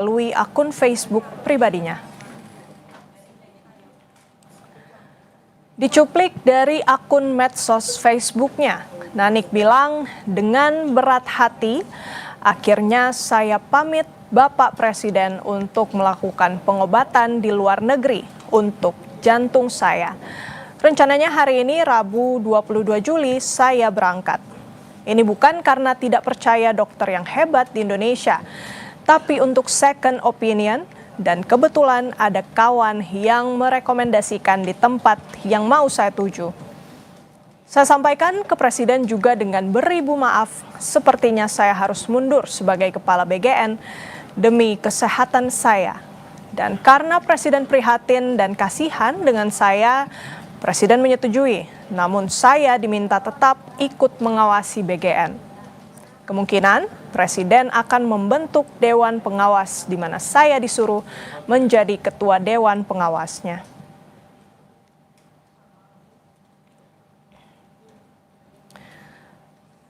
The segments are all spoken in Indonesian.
melalui akun Facebook pribadinya. Dicuplik dari akun medsos Facebooknya, Nanik bilang, dengan berat hati, akhirnya saya pamit Bapak Presiden untuk melakukan pengobatan di luar negeri untuk jantung saya. Rencananya hari ini Rabu 22 Juli saya berangkat. Ini bukan karena tidak percaya dokter yang hebat di Indonesia, tapi untuk second opinion, dan kebetulan ada kawan yang merekomendasikan di tempat yang mau saya tuju. Saya sampaikan ke Presiden juga dengan beribu maaf, sepertinya saya harus mundur sebagai Kepala BGN demi kesehatan saya. Dan karena Presiden prihatin dan kasihan dengan saya, Presiden menyetujui, namun saya diminta tetap ikut mengawasi BGN. Kemungkinan Presiden akan membentuk Dewan Pengawas di mana saya disuruh menjadi Ketua Dewan Pengawasnya.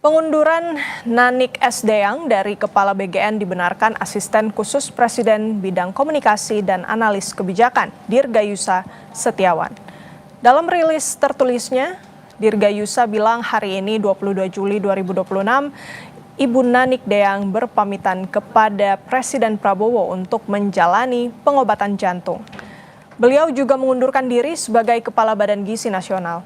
Pengunduran Nanik S. Deyang dari Kepala BGN dibenarkan Asisten Khusus Presiden Bidang Komunikasi dan Analis Kebijakan, Dirgayusa Setiawan. Dalam rilis tertulisnya, Dirgayusa bilang hari ini 22 Juli 2026, Ibu Nanik Deyang berpamitan kepada Presiden Prabowo untuk menjalani pengobatan jantung. Beliau juga mengundurkan diri sebagai Kepala Badan Gizi Nasional.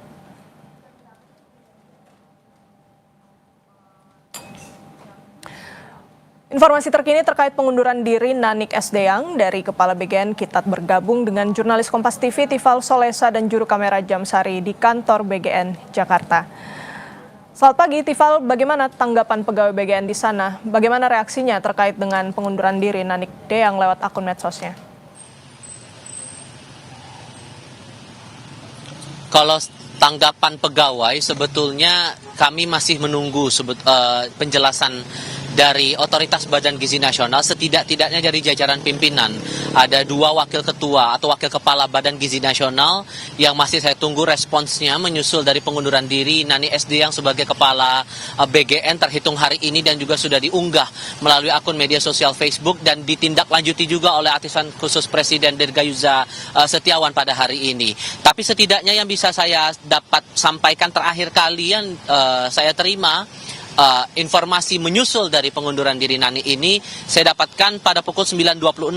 Informasi terkini terkait pengunduran diri Nanik S. Deyang dari Kepala BGN, kita bergabung dengan jurnalis Kompas TV Tifal Solesa dan juru kamera Jamsari di kantor BGN Jakarta. Selamat pagi Tifal, bagaimana tanggapan pegawai BGN di sana? Bagaimana reaksinya terkait dengan pengunduran diri Nanik Deyang lewat akun medsosnya? Kalau tanggapan pegawai, sebetulnya kami masih menunggu penjelasan dari Otoritas Badan Gizi Nasional, setidak-tidaknya dari jajaran pimpinan. Ada 2 wakil ketua atau wakil kepala Badan Gizi Nasional yang masih saya tunggu responsnya menyusul dari pengunduran diri Nanik S. Deyang sebagai kepala BGN terhitung hari ini dan juga sudah diunggah melalui akun media sosial Facebook dan ditindaklanjuti juga oleh Asisten Khusus Presiden Dirgayusa Setiawan pada hari ini. Tapi setidaknya yang bisa saya dapat sampaikan terakhir kali yang saya terima, informasi menyusul dari pengunduran diri Nanik ini saya dapatkan pada pukul 9.26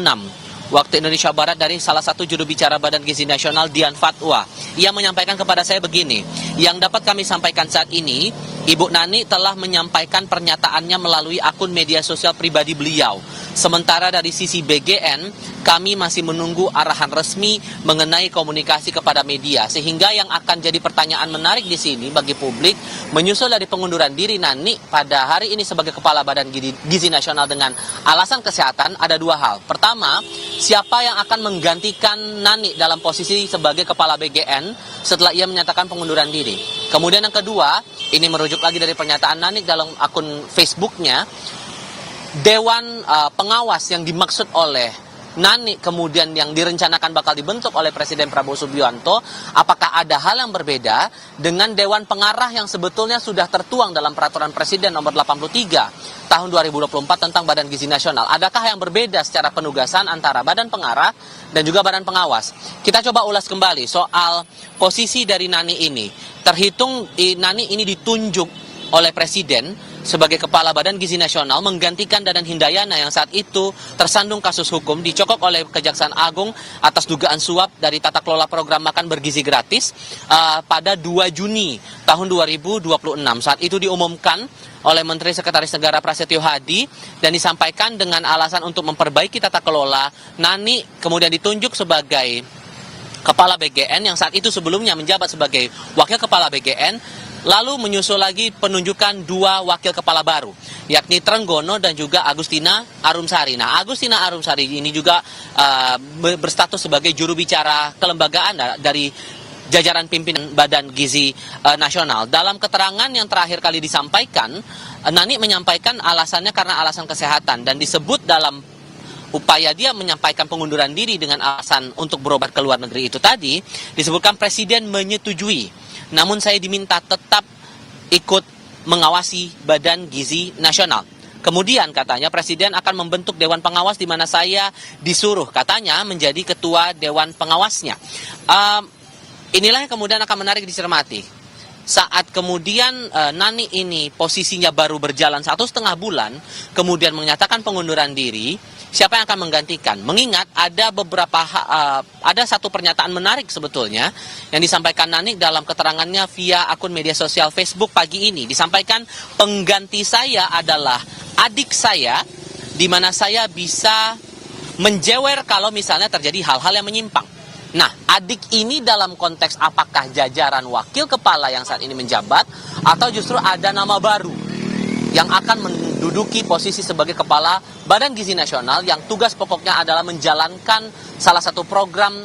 waktu Indonesia Barat dari salah satu juru bicara Badan Gizi Nasional, Dian Fatwa. Ia menyampaikan kepada saya begini, yang dapat kami sampaikan saat ini, Ibu Nanik telah menyampaikan pernyataannya melalui akun media sosial pribadi beliau. Sementara dari sisi BGN, kami masih menunggu arahan resmi mengenai komunikasi kepada media. Sehingga yang akan jadi pertanyaan menarik di sini bagi publik, menyusul dari pengunduran diri Nanik pada hari ini sebagai Kepala Badan Gizi Nasional dengan alasan kesehatan, ada 2 hal. Pertama, siapa yang akan menggantikan Nanik dalam posisi sebagai Kepala BGN setelah ia menyatakan pengunduran diri. Kemudian yang kedua, ini merujuk lagi dari pernyataan Nanik dalam akun Facebooknya, Dewan Pengawas yang dimaksud oleh Nanik kemudian yang direncanakan bakal dibentuk oleh Presiden Prabowo Subianto, apakah ada hal yang berbeda dengan Dewan Pengarah yang sebetulnya sudah tertuang dalam Peraturan Presiden nomor 83 tahun 2024 tentang Badan Gizi Nasional? Adakah yang berbeda secara penugasan antara Badan Pengarah dan juga Badan Pengawas? Kita coba ulas kembali soal posisi dari Nanik ini. Terhitung Nanik ini ditunjuk oleh Presiden sebagai Kepala Badan Gizi Nasional menggantikan Dadan Hindayana yang saat itu tersandung kasus hukum dicokok oleh Kejaksaan Agung atas dugaan suap dari tata kelola program makan bergizi gratis pada 2 Juni tahun 2026. Saat itu diumumkan oleh Menteri Sekretaris Negara Prasetyo Hadi dan disampaikan dengan alasan untuk memperbaiki tata kelola. Nanik kemudian ditunjuk sebagai Kepala BGN yang saat itu sebelumnya menjabat sebagai Wakil Kepala BGN. Lalu menyusul lagi penunjukan 2 wakil kepala baru, yakni Trenggono dan juga Agustina Arumsari. Nah, Agustina Arumsari ini juga berstatus sebagai juru bicara kelembagaan dari jajaran pimpinan Badan Gizi Nasional. Dalam keterangan yang terakhir kali disampaikan, Nanik menyampaikan alasannya karena alasan kesehatan dan disebut dalam upaya dia menyampaikan pengunduran diri dengan alasan untuk berobat ke luar negeri itu tadi, disebutkan Presiden menyetujui. Namun saya diminta tetap ikut mengawasi Badan Gizi Nasional. Kemudian katanya Presiden akan membentuk Dewan Pengawas di mana saya disuruh katanya menjadi ketua Dewan Pengawasnya. Inilah yang kemudian akan menarik dicermati. Saat kemudian Nani ini posisinya baru berjalan 1,5 bulan, kemudian menyatakan pengunduran diri, siapa yang akan menggantikan? Mengingat ada ada satu pernyataan menarik sebetulnya yang disampaikan Nani dalam keterangannya via akun media sosial Facebook pagi ini. Disampaikan pengganti saya adalah adik saya, di mana saya bisa menjewer kalau misalnya terjadi hal-hal yang menyimpang. Nah, adik ini dalam konteks apakah jajaran wakil kepala yang saat ini menjabat atau justru ada nama baru yang akan menduduki posisi sebagai kepala Badan Gizi Nasional yang tugas pokoknya adalah menjalankan salah satu program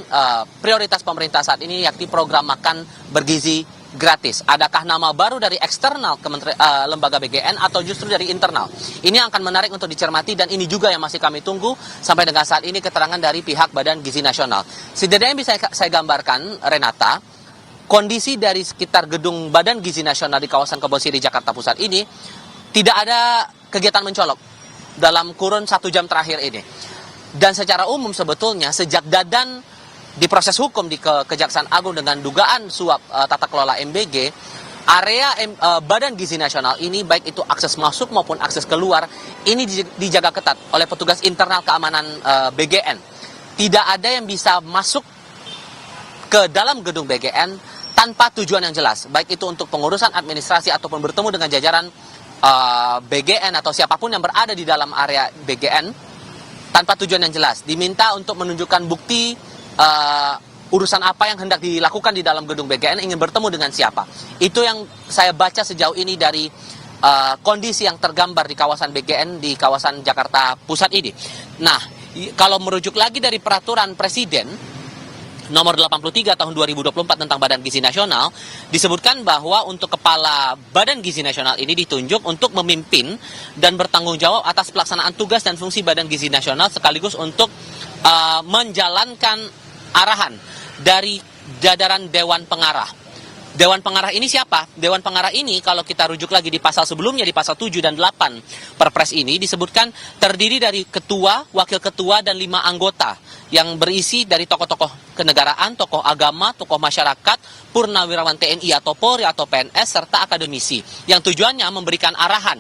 prioritas pemerintah saat ini, yakni program makan bergizi gratis. Adakah nama baru dari eksternal lembaga BGN atau justru dari internal? Ini akan menarik untuk dicermati dan ini juga yang masih kami tunggu sampai dengan saat ini keterangan dari pihak Badan Gizi Nasional. Setidaknya bisa saya gambarkan, Renata, kondisi dari sekitar gedung Badan Gizi Nasional di kawasan Kebon Sirih, Jakarta Pusat ini tidak ada kegiatan mencolok dalam kurun 1 jam terakhir ini. Dan secara umum sebetulnya sejak Dadan diproses hukum di Kejaksaan Agung dengan dugaan suap tata kelola MBG, area Badan Gizi Nasional ini baik itu akses masuk maupun akses keluar ini dijaga ketat oleh petugas internal keamanan BGN. Tidak ada yang bisa masuk ke dalam gedung BGN tanpa tujuan yang jelas, baik itu untuk pengurusan administrasi ataupun bertemu dengan jajaran BGN atau siapapun yang berada di dalam area BGN tanpa tujuan yang jelas. Diminta untuk menunjukkan bukti urusan apa yang hendak dilakukan di dalam gedung BGN, ingin bertemu dengan siapa. Itu yang saya baca sejauh ini dari kondisi yang tergambar di kawasan BGN di kawasan Jakarta Pusat ini. Nah, kalau merujuk lagi dari peraturan Presiden nomor 83 tahun 2024 tentang Badan Gizi Nasional, disebutkan bahwa untuk kepala Badan Gizi Nasional ini ditunjuk untuk memimpin dan bertanggung jawab atas pelaksanaan tugas dan fungsi Badan Gizi Nasional sekaligus untuk menjalankan arahan dari jajaran Dewan Pengarah. Dewan Pengarah ini siapa? Dewan Pengarah ini kalau kita rujuk lagi di pasal sebelumnya, di pasal 7 dan 8 Perpres ini disebutkan terdiri dari ketua, wakil ketua, dan 5 anggota yang berisi dari tokoh-tokoh kenegaraan, tokoh agama, tokoh masyarakat, purnawirawan TNI atau Polri atau PNS, serta akademisi. Yang tujuannya memberikan arahan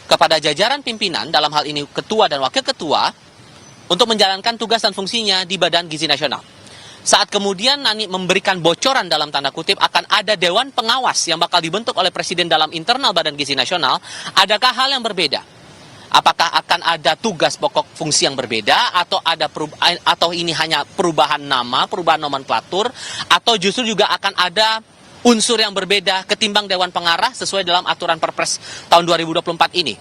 kepada jajaran pimpinan, dalam hal ini ketua dan wakil ketua, untuk menjalankan tugas dan fungsinya di Badan Gizi Nasional. Saat kemudian Nani memberikan bocoran dalam tanda kutip akan ada Dewan Pengawas yang bakal dibentuk oleh Presiden dalam internal Badan Gizi Nasional, adakah hal yang berbeda? Apakah akan ada tugas pokok fungsi yang berbeda atau ini hanya perubahan nama, perubahan nomenklatur, atau justru juga akan ada unsur yang berbeda ketimbang Dewan Pengarah sesuai dalam aturan Perpres tahun 2024 ini?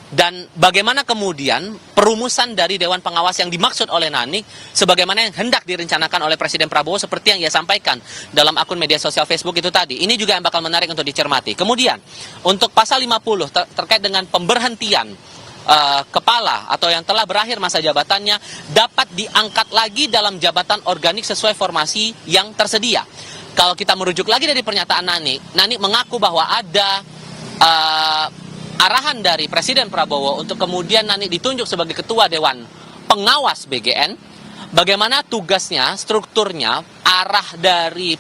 Dan bagaimana kemudian perumusan dari Dewan Pengawas yang dimaksud oleh Nani sebagaimana yang hendak direncanakan oleh Presiden Prabowo seperti yang ia sampaikan dalam akun media sosial Facebook itu tadi. Ini juga yang bakal menarik untuk dicermati. Kemudian untuk pasal 50 terkait dengan pemberhentian kepala atau yang telah berakhir masa jabatannya dapat diangkat lagi dalam jabatan organik sesuai formasi yang tersedia. Kalau kita merujuk lagi dari pernyataan Nani mengaku bahwa ada arahan dari Presiden Prabowo untuk kemudian Nani ditunjuk sebagai ketua Dewan Pengawas BGN. Bagaimana tugasnya, strukturnya, arah dari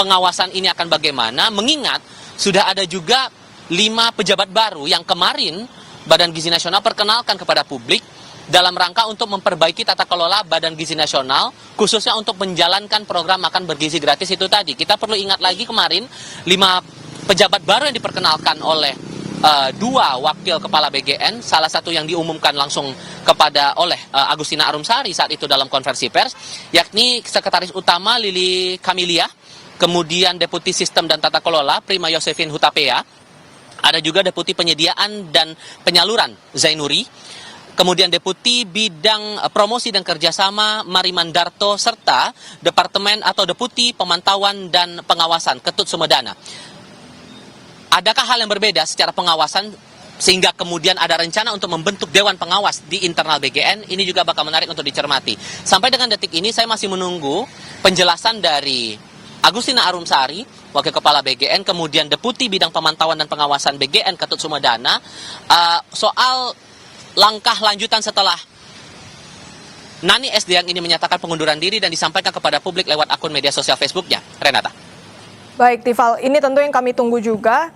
pengawasan ini akan bagaimana, mengingat sudah ada juga 5 pejabat baru yang kemarin Badan Gizi Nasional perkenalkan kepada publik dalam rangka untuk memperbaiki tata kelola Badan Gizi Nasional, khususnya untuk menjalankan program makan bergizi gratis itu tadi. Kita perlu ingat lagi kemarin 5 pejabat baru yang diperkenalkan oleh 2 wakil kepala BGN, salah satu yang diumumkan langsung oleh Agustina Arumsari saat itu dalam konferensi pers, yakni Sekretaris Utama Lili Kamilia, kemudian Deputi Sistem dan Tata Kelola Prima Yosefin Hutapea, ada juga Deputi Penyediaan dan Penyaluran Zainuri, kemudian Deputi Bidang Promosi dan Kerjasama Marimandarto, serta Departemen atau Deputi Pemantauan dan Pengawasan Ketut Sumedana. Adakah hal yang berbeda secara pengawasan sehingga kemudian ada rencana untuk membentuk Dewan Pengawas di internal BGN? Ini juga bakal menarik untuk dicermati. Sampai dengan detik ini saya masih menunggu penjelasan dari Agustina Arumsari, Wakil Kepala BGN, kemudian Deputi Bidang Pemantauan dan Pengawasan BGN Ketut Sumedana, soal langkah lanjutan setelah Nani Sdang ini menyatakan pengunduran diri dan disampaikan kepada publik lewat akun media sosial Facebooknya. Renata. Baik, Tifal, ini tentu yang kami tunggu juga.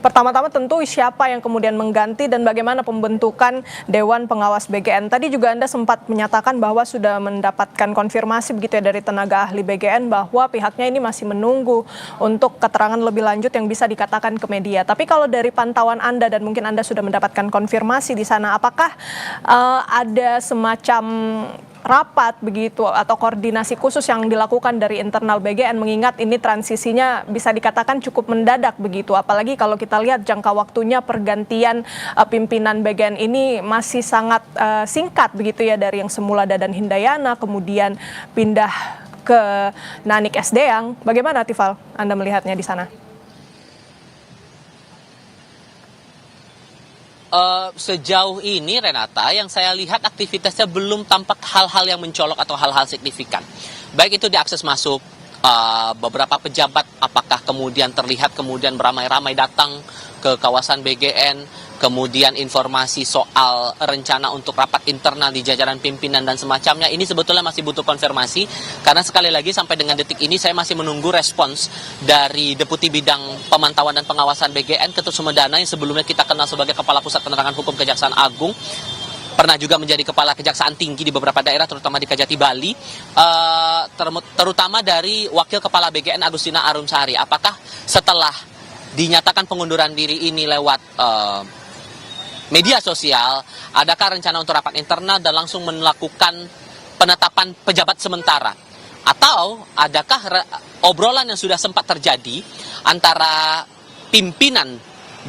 Pertama-tama tentu siapa yang kemudian mengganti dan bagaimana pembentukan Dewan Pengawas BGN. Tadi juga Anda sempat menyatakan bahwa sudah mendapatkan konfirmasi begitu ya dari tenaga ahli BGN bahwa pihaknya ini masih menunggu untuk keterangan lebih lanjut yang bisa dikatakan ke media. Tapi kalau dari pantauan Anda dan mungkin Anda sudah mendapatkan konfirmasi di sana, apakah ada semacam rapat begitu atau koordinasi khusus yang dilakukan dari internal BGN mengingat ini transisinya bisa dikatakan cukup mendadak begitu, apalagi kalau kita lihat jangka waktunya pergantian pimpinan BGN ini masih sangat singkat begitu ya, dari yang semula Dadan Hindayana kemudian pindah ke Nanik Sdang. Bagaimana Tifal Anda melihatnya di sana? Sejauh ini Renata, yang saya lihat aktivitasnya belum tampak hal-hal yang mencolok atau hal-hal signifikan. Baik itu diakses masuk beberapa pejabat, apakah kemudian terlihat kemudian beramai-ramai datang ke kawasan BGN, kemudian informasi soal rencana untuk rapat internal di jajaran pimpinan dan semacamnya, ini sebetulnya masih butuh konfirmasi, karena sekali lagi sampai dengan detik ini saya masih menunggu respons dari Deputi Bidang Pemantauan dan Pengawasan BGN Ketut Sumedana yang sebelumnya kita kenal sebagai Kepala Pusat Penerangan Hukum Kejaksaan Agung, pernah juga menjadi Kepala Kejaksaan Tinggi di beberapa daerah terutama di Kajati Bali, terutama dari Wakil Kepala BGN Agustina Arumsari. Apakah setelah dinyatakan pengunduran diri ini lewat media sosial, adakah rencana untuk rapat internal dan langsung melakukan penetapan pejabat sementara? Atau adakah obrolan yang sudah sempat terjadi antara pimpinan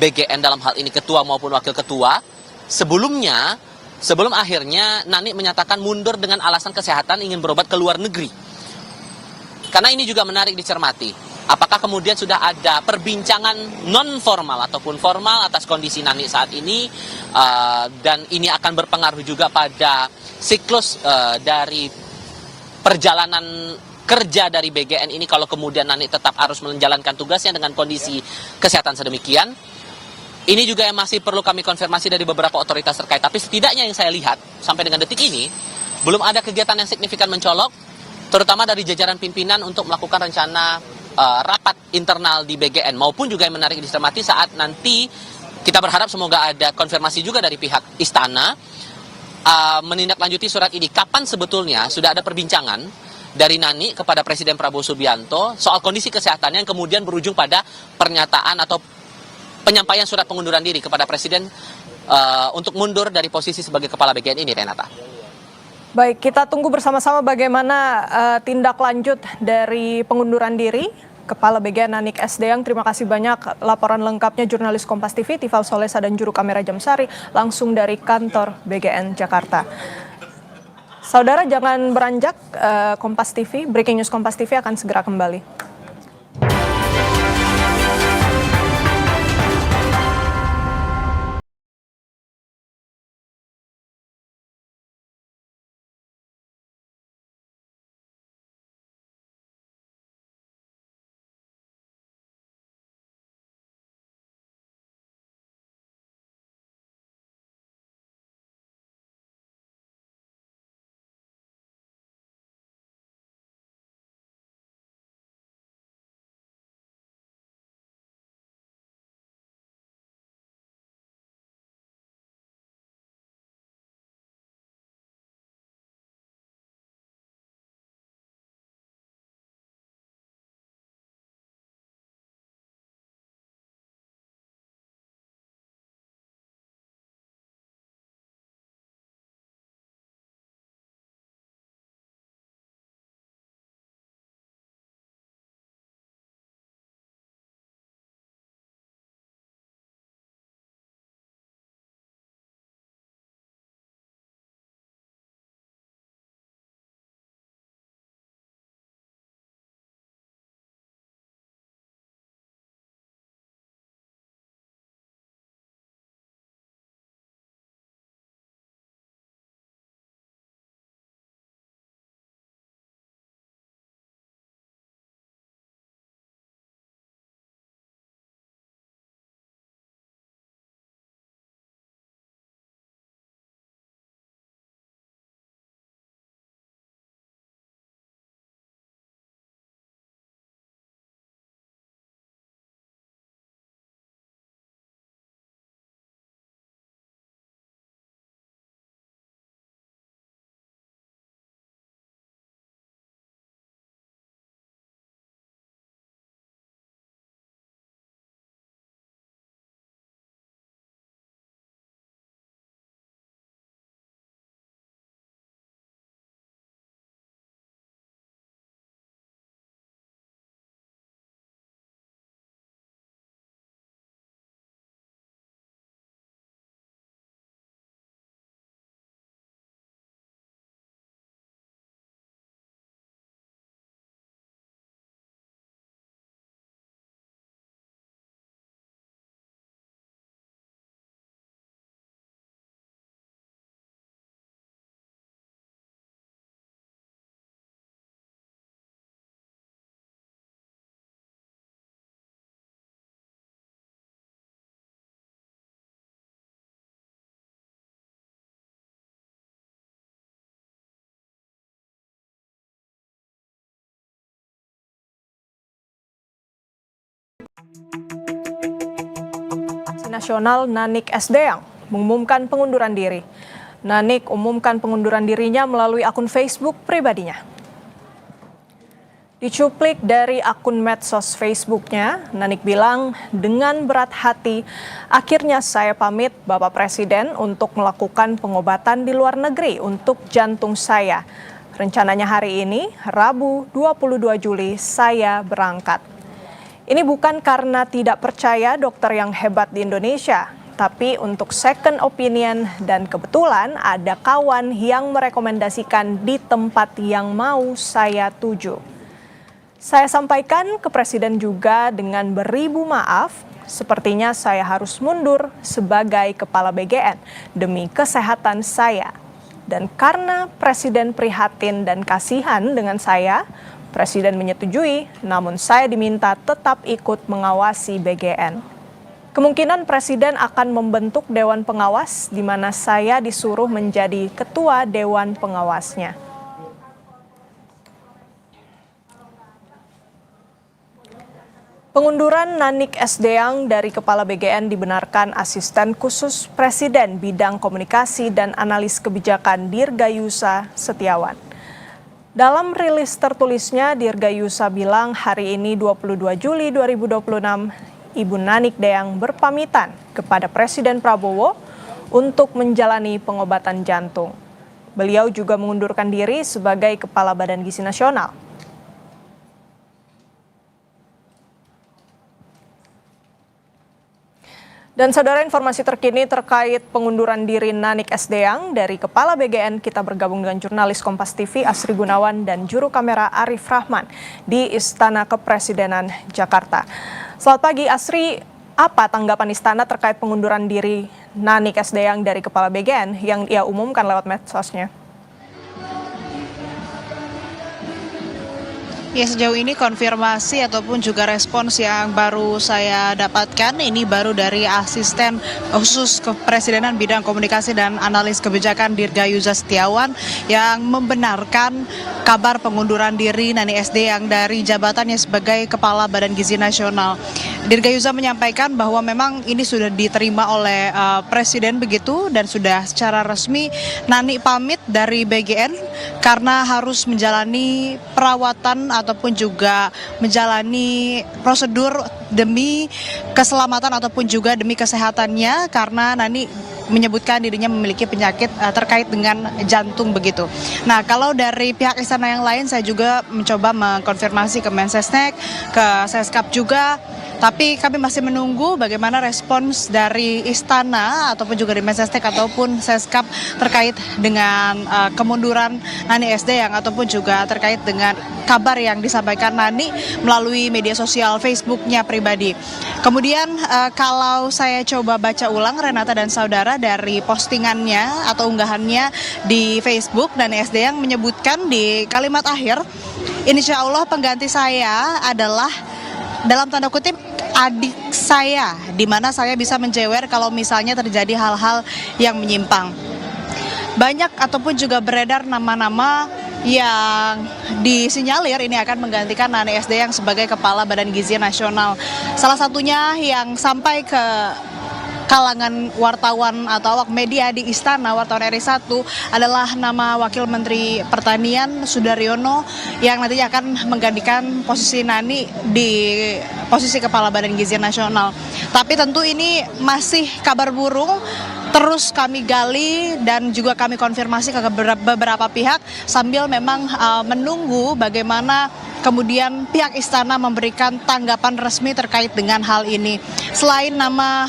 BGN dalam hal ini ketua maupun wakil ketua sebelum akhirnya Nani menyatakan mundur dengan alasan kesehatan ingin berobat ke luar negeri? Karena ini juga menarik dicermati. Apakah kemudian sudah ada perbincangan non formal ataupun formal atas kondisi Nani saat ini, dan ini akan berpengaruh juga pada siklus dari perjalanan kerja dari BGN ini kalau kemudian Nani tetap harus menjalankan tugasnya dengan kondisi kesehatan sedemikian. Ini juga yang masih perlu kami konfirmasi dari beberapa otoritas terkait. Tapi setidaknya yang saya lihat sampai dengan detik ini belum ada kegiatan yang signifikan mencolok, terutama dari jajaran pimpinan untuk melakukan rencana rapat internal di BGN, maupun juga yang menarik dicermati saat nanti kita berharap semoga ada konfirmasi juga dari pihak istana menindaklanjuti surat ini. Kapan sebetulnya sudah ada perbincangan dari Nani kepada Presiden Prabowo Subianto soal kondisi kesehatannya yang kemudian berujung pada pernyataan atau penyampaian surat pengunduran diri kepada Presiden untuk mundur dari posisi sebagai Kepala BGN ini, Renata. Baik, kita tunggu bersama-sama bagaimana tindak lanjut dari pengunduran diri Kepala BGN Nanik Sdang. Terima kasih banyak laporan lengkapnya jurnalis Kompas TV, Tifal Solesa dan juru kamera Jamsari, langsung dari kantor BGN Jakarta. Saudara jangan beranjak, Kompas TV, Breaking News Kompas TV akan segera kembali. Nasional Nanik Sdeang mengumumkan pengunduran diri. Nanik umumkan pengunduran dirinya melalui akun Facebook pribadinya. Dicuplik dari akun medsos Facebooknya, Nanik bilang, dengan berat hati, akhirnya saya pamit Bapak Presiden untuk melakukan pengobatan di luar negeri untuk jantung saya. Rencananya hari ini, Rabu 22 Juli, saya berangkat. Ini bukan karena tidak percaya dokter yang hebat di Indonesia, tapi untuk second opinion dan kebetulan ada kawan yang merekomendasikan di tempat yang mau saya tuju. Saya sampaikan ke Presiden juga dengan beribu maaf, sepertinya saya harus mundur sebagai Kepala BGN demi kesehatan saya. Dan karena Presiden prihatin dan kasihan dengan saya, Presiden menyetujui, namun saya diminta tetap ikut mengawasi BGN. Kemungkinan Presiden akan membentuk Dewan Pengawas di mana saya disuruh menjadi Ketua Dewan Pengawasnya. Pengunduran Nanik Sdeang dari Kepala BGN dibenarkan Asisten Khusus Presiden Bidang Komunikasi dan Analis Kebijakan Dirgayusa Setiawan. Dalam rilis tertulisnya, Dirgayusa bilang hari ini 22 Juli 2026, Ibu Nanik Sdeang berpamitan kepada Presiden Prabowo untuk menjalani pengobatan jantung. Beliau juga mengundurkan diri sebagai Kepala Badan Gizi Nasional. Dan saudara, informasi terkini terkait pengunduran diri Nanik Sdeang dari Kepala BGN, kita bergabung dengan jurnalis Kompas TV Asri Gunawan dan juru kamera Arif Rahman di Istana Kepresidenan Jakarta. Selamat pagi Asri, apa tanggapan Istana terkait pengunduran diri Nanik Sdeang dari Kepala BGN yang ia umumkan lewat medsosnya? Ya, sejauh ini konfirmasi ataupun juga respons yang baru saya dapatkan ini baru dari Asisten Khusus Kepresidenan Bidang Komunikasi dan Analis Kebijakan Dirgayusa Setiawan yang membenarkan kabar pengunduran diri Nanik Sdeang dari jabatannya sebagai Kepala Badan Gizi Nasional. Dirgayusa menyampaikan bahwa memang ini sudah diterima oleh Presiden begitu dan sudah secara resmi Nanik pamit dari BGN karena harus menjalani perawatan ataupun juga menjalani prosedur demi keselamatan ataupun juga demi kesehatannya karena Nanik menyebutkan dirinya memiliki penyakit terkait dengan jantung begitu. Nah, kalau dari pihak istana yang lain saya juga mencoba mengkonfirmasi ke Mensesnek, ke Seskap juga, tapi kami masih menunggu bagaimana respons dari istana ataupun juga di Mensesnek ataupun Seskap terkait dengan kemunduran Nanik Sdeang ataupun juga terkait dengan kabar yang disampaikan Nanik melalui media sosial Facebooknya pribadi. Kemudian kalau saya coba baca ulang Renata dan saudara dari postingannya atau unggahannya di Facebook, Nanik Sdeang menyebutkan di kalimat akhir, insya Allah pengganti saya adalah dalam tanda kutip adik saya, di mana saya bisa menjewer kalau misalnya terjadi hal-hal yang menyimpang. Banyak ataupun juga beredar nama-nama yang disinyalir ini akan menggantikan Nanik Sdeang sebagai Kepala Badan Gizi Nasional. Salah satunya yang sampai ke kalangan wartawan atau awak media di Istana, wartawan RI1 adalah nama Wakil Menteri Pertanian Sudaryono yang nantinya akan menggantikan posisi Nanik di posisi Kepala Badan Gizi Nasional. Tapi tentu ini masih kabar burung, terus kami gali dan juga kami konfirmasi ke beberapa pihak sambil memang menunggu bagaimana kemudian pihak istana memberikan tanggapan resmi terkait dengan hal ini. Selain nama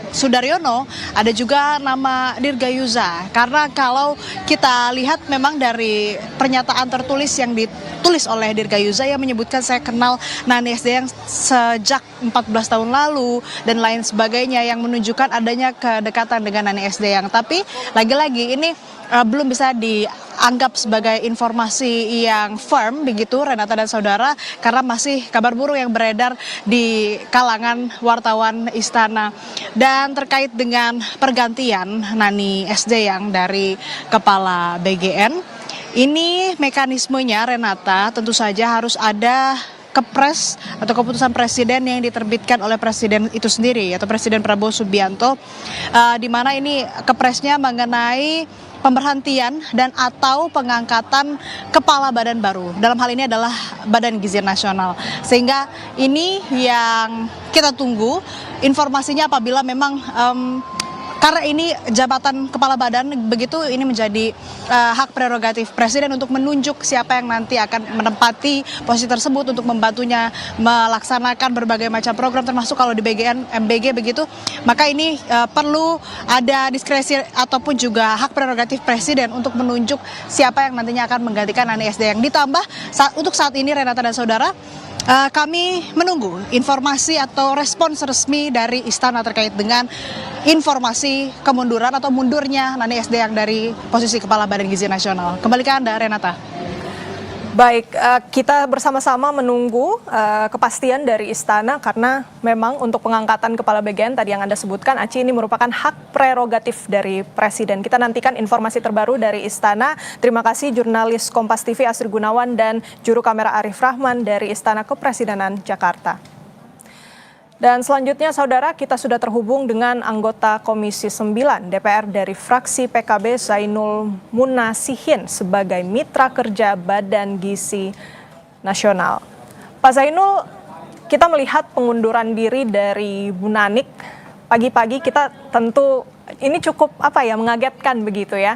Sudaryono, ada juga nama Dirgayusa. Karena kalau kita lihat memang dari pernyataan tertulis yang ditulis oleh Dirgayusa yang menyebutkan saya kenal Nanik Sdeang sejak 14 tahun lalu dan lain sebagainya yang menunjukkan adanya kedekatan dengan Nanik Sdeang. Tapi lagi-lagi ini belum bisa dianggap sebagai informasi yang firm begitu Renata dan saudara, karena masih kabar burung yang beredar di kalangan wartawan istana. Dan terkait dengan pergantian Nanik Sdeang dari Kepala BGN, ini mekanismenya Renata tentu saja harus ada Kepres atau keputusan presiden yang diterbitkan oleh presiden itu sendiri atau Presiden Prabowo Subianto, di mana ini kepresnya mengenai pemberhentian dan atau pengangkatan kepala badan baru. Dalam hal ini adalah Badan Gizi Nasional. Sehingga ini yang kita tunggu informasinya apabila memang karena ini jabatan kepala badan, begitu ini menjadi hak prerogatif presiden untuk menunjuk siapa yang nanti akan menempati posisi tersebut untuk membantunya melaksanakan berbagai macam program, termasuk kalau di BGN, MBG begitu, maka ini perlu ada diskresi ataupun juga hak prerogatif presiden untuk menunjuk siapa yang nantinya akan menggantikan Nani SDM. Ditambah untuk saat ini Renata dan saudara, kami menunggu informasi atau respons resmi dari istana terkait dengan informasi kemunduran atau mundurnya Nani SDM dari posisi Kepala Badan Gizi Nasional. Kembali ke Anda, Renata. Baik, kita bersama-sama menunggu kepastian dari istana karena memang untuk pengangkatan kepala BGN tadi yang Anda sebutkan, Aci, ini merupakan hak prerogatif dari presiden. Kita nantikan informasi terbaru dari istana. Terima kasih jurnalis Kompas TV Asri Gunawan dan juru kamera Arif Rahman dari Istana Kepresidenan Jakarta. Dan selanjutnya saudara, kita sudah terhubung dengan anggota Komisi 9 DPR dari fraksi PKB Zainul Munasihin sebagai mitra kerja Badan Gizi Nasional. Pak Zainul, kita melihat pengunduran diri dari Bu Nanik pagi-pagi, kita tentu ini cukup mengagetkan begitu ya.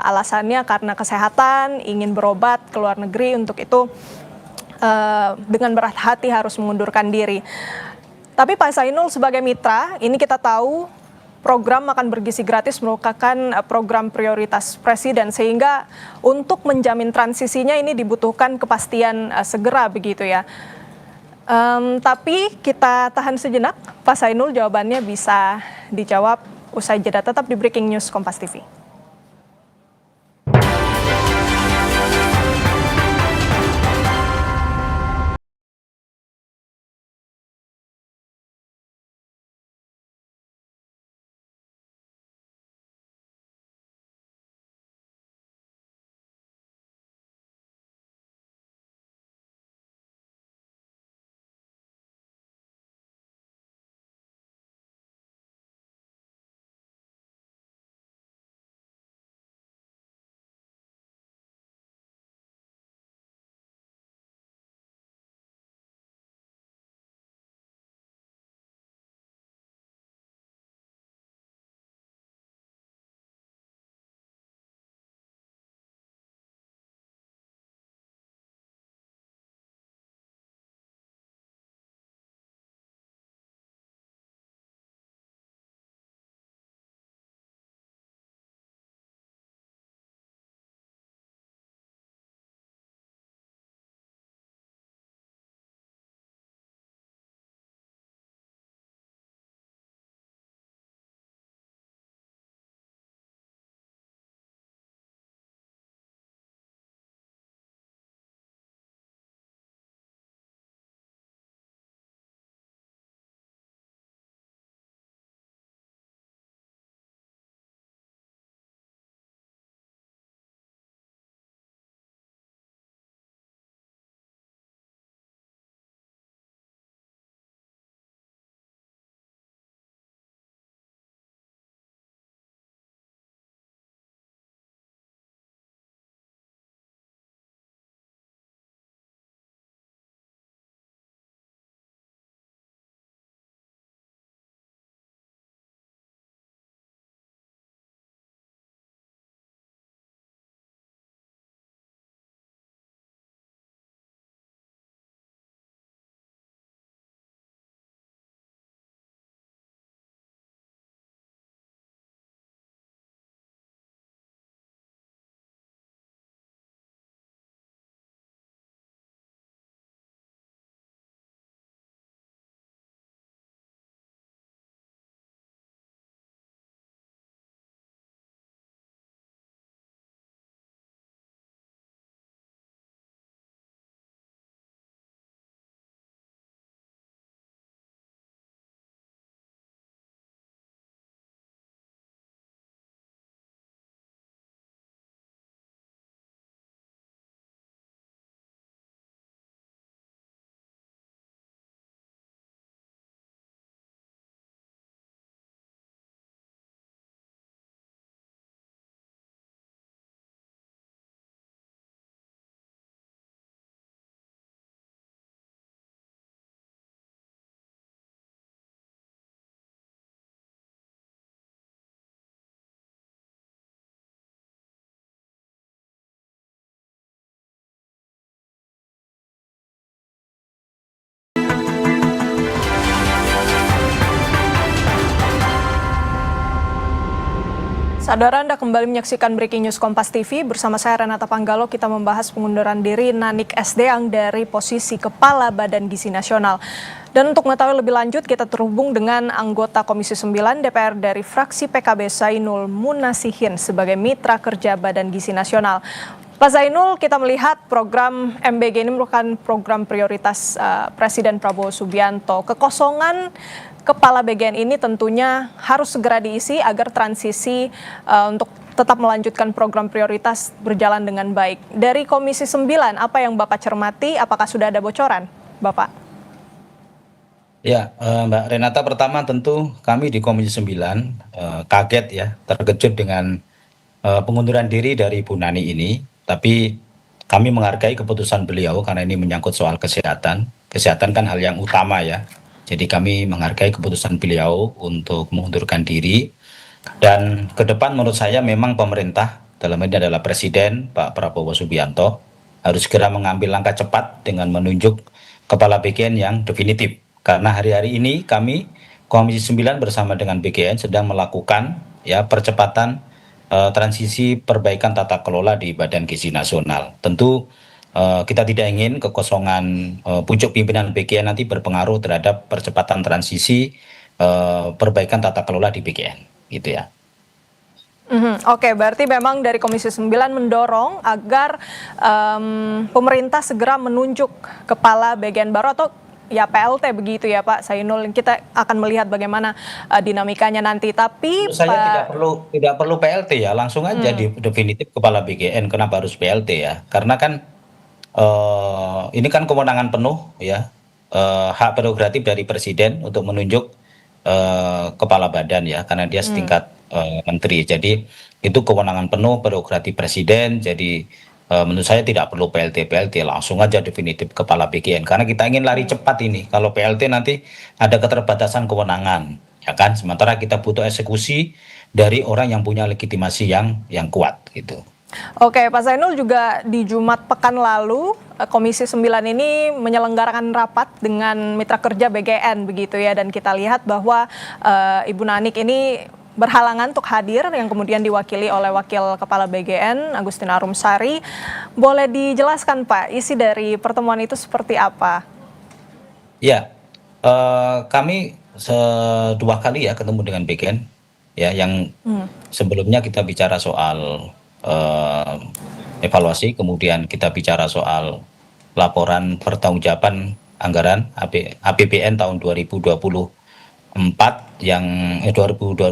Alasannya karena kesehatan, ingin berobat ke luar negeri, untuk itu dengan berat hati harus mengundurkan diri. Tapi Pak Zainul sebagai mitra, ini kita tahu program makan bergizi gratis merupakan program prioritas presiden, sehingga untuk menjamin transisinya ini dibutuhkan kepastian segera begitu ya. Tapi kita tahan sejenak, Pak Zainul jawabannya bisa dijawab usai jeda. Tetap di Breaking News Kompas TV. Saudara, Anda kembali menyaksikan Breaking News Kompas TV. Bersama saya Renata Panggalo, kita membahas pengunduran diri Nanik S. Deang dari posisi Kepala Badan Gizi Nasional. Dan untuk mengetahui lebih lanjut, kita terhubung dengan anggota Komisi 9 DPR dari fraksi PKB Zainul Munasihin sebagai mitra kerja Badan Gizi Nasional. Pak Zainul, kita melihat program MBG ini merupakan program prioritas Presiden Prabowo Subianto. Kekosongan Kepala BGN ini tentunya harus segera diisi agar transisi untuk tetap melanjutkan program prioritas berjalan dengan baik. Dari Komisi 9, apa yang Bapak cermati? Apakah sudah ada bocoran, Bapak? Ya, Mbak Renata, pertama tentu kami di Komisi 9 kaget ya, terkejut dengan pengunduran diri dari Bu Nani ini. Tapi kami menghargai keputusan beliau karena ini menyangkut soal kesehatan. Kesehatan kan hal yang utama ya. Jadi kami menghargai keputusan beliau untuk mengundurkan diri. Dan ke depan menurut saya memang pemerintah, dalam ini adalah Presiden Pak Prabowo Subianto, harus segera mengambil langkah cepat dengan menunjuk Kepala BGN yang definitif. Karena hari-hari ini kami Komisi 9 bersama dengan BGN sedang melakukan ya percepatan transisi perbaikan tata kelola di Badan Gizi Nasional. Tentu kita tidak ingin kekosongan pucuk pimpinan BGN nanti berpengaruh terhadap percepatan transisi perbaikan tata kelola di BGN, gitu ya. Oke, berarti memang dari Komisi 9 mendorong agar pemerintah segera menunjuk kepala BGN baru atau ya PLT begitu ya Pak Zainul. Kita akan melihat bagaimana dinamikanya nanti. Tapi saya tidak perlu PLT ya, langsung aja definitif kepala BGN. Kenapa harus PLT ya? Karena kan ini kan kewenangan penuh ya, hak prerogatif dari Presiden untuk menunjuk kepala badan ya, karena dia setingkat menteri. Jadi itu kewenangan penuh prerogatif Presiden. Jadi menurut saya tidak perlu PLT, langsung aja definitif kepala BGN. Karena kita ingin lari cepat ini. Kalau PLT nanti ada keterbatasan kewenangan, ya kan? Sementara kita butuh eksekusi dari orang yang punya legitimasi yang kuat gitu. Oke, Pak Zainul, juga di Jumat pekan lalu Komisi 9 ini menyelenggarakan rapat dengan mitra kerja BGN begitu ya, dan kita lihat bahwa Ibu Nanik ini berhalangan untuk hadir, yang kemudian diwakili oleh Wakil Kepala BGN Agustina Arumsari. Boleh dijelaskan Pak, isi dari pertemuan itu seperti apa? Ya, kami dua kali ya ketemu dengan BGN ya, yang sebelumnya kita bicara soal evaluasi, kemudian kita bicara soal laporan pertanggungjawaban anggaran APBN tahun 2024 yang 2025